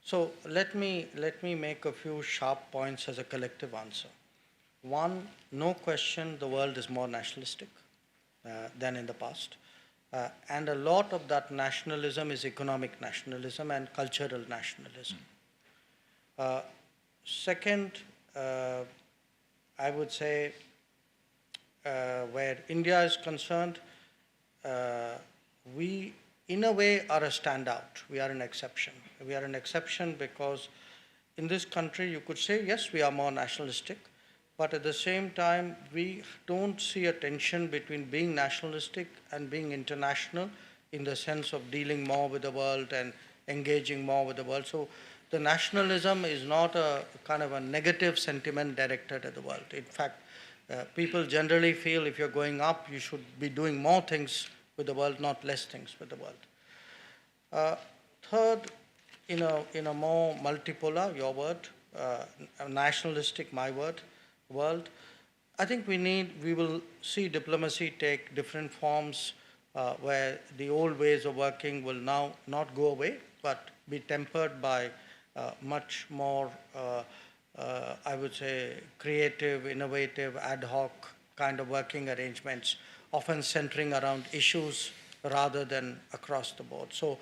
So let me make a few sharp points as a collective answer. One, no question, the world is more nationalistic than in the past. And a lot of that nationalism is economic nationalism and cultural nationalism. Uh, Second, I would say where India is concerned, we, in a way, are a standout. We are an exception. We are an exception because in this country, you could say, yes, we are more nationalistic, but at the same time, we don't see a tension between being nationalistic and being international in the sense of dealing more with the world and engaging more with the world. So the nationalism is not a kind of a negative sentiment directed at the world. In fact, people generally feel if you're going up, you should be doing more things with the world, not less things with the world. Third, in a more multipolar, your word, nationalistic, my word, world, I think we will see diplomacy take different forms where the old ways of working will now not go away, but be tempered by much more, I would say, creative, innovative, ad hoc kind of working arrangements, often centering around issues rather than across the board. So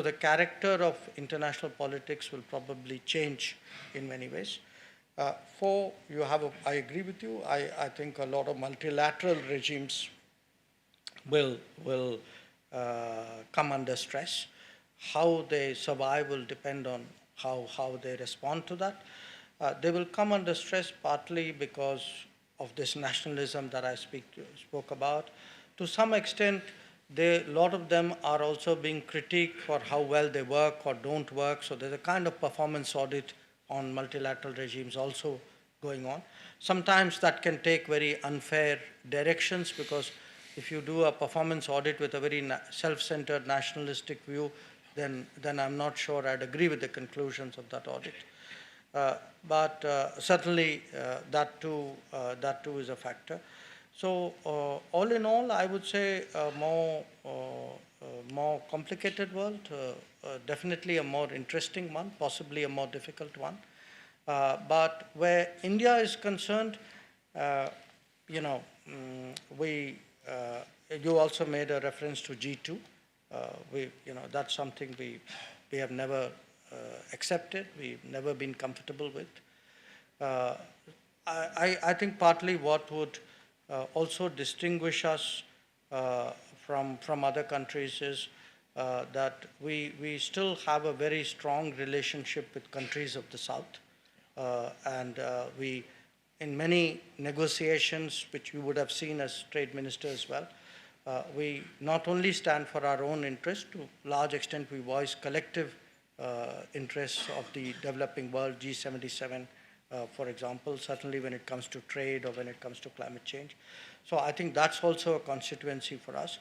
the character of international politics will probably change in many ways. Four, I agree with you. I think a lot of multilateral regimes will come under stress. How they survive will depend on how they respond to that. They will come under stress partly because of this nationalism that I spoke about. To some extent, a lot of them are also being critiqued for how well they work or don't work. So there's a kind of performance audit on multilateral regimes also going on. Sometimes that can take very unfair directions because if you do a performance audit with a very self-centered nationalistic view, then I'm not sure I'd agree with the conclusions of that audit. But certainly that too is a factor. So all in all, I would say a more complicated world, definitely a more interesting one, possibly a more difficult one. But where India is concerned, you know, you also made a reference to G2. That's something we have never accepted. We've never been comfortable with. I think partly what would also distinguish us from other countries is that we still have a very strong relationship with countries of the South. And we, in many negotiations, which you would have seen as trade minister as well, we not only stand for our own interest, to a large extent we voice collective interests of the developing world, G77, for example, certainly when it comes to trade or when it comes to climate change. So I think that's also a constituency for us.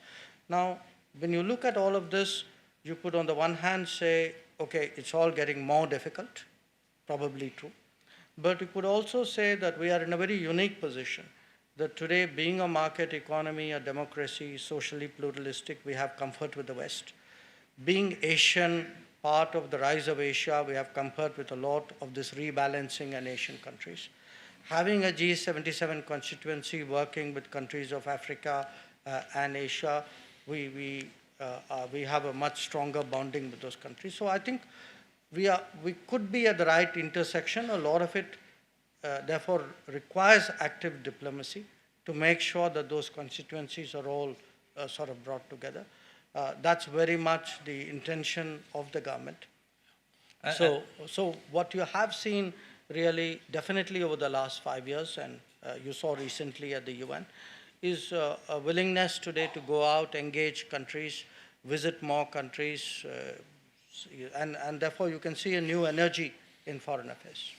Now, when you look at all of this, you could on the one hand say, okay, it's all getting more difficult, probably true. But you could also say that we are in a very unique position, that today being a market economy, a democracy, socially pluralistic, we have comfort with the West. Being Asian, part of the rise of Asia, we have comfort with a lot of this rebalancing in Asian countries. Having a G77 constituency working with countries of Africa and Asia, we have a much stronger bonding with those countries. So I think we could be at the right intersection. A lot of it, therefore, requires active diplomacy to make sure that those constituencies are all sort of brought together. That's very much the intention of the government. So what you have seen really definitely over the last 5 years, and you saw recently at the UN, is a willingness today to go out, engage countries, visit more countries, and therefore you can see a new energy in foreign affairs.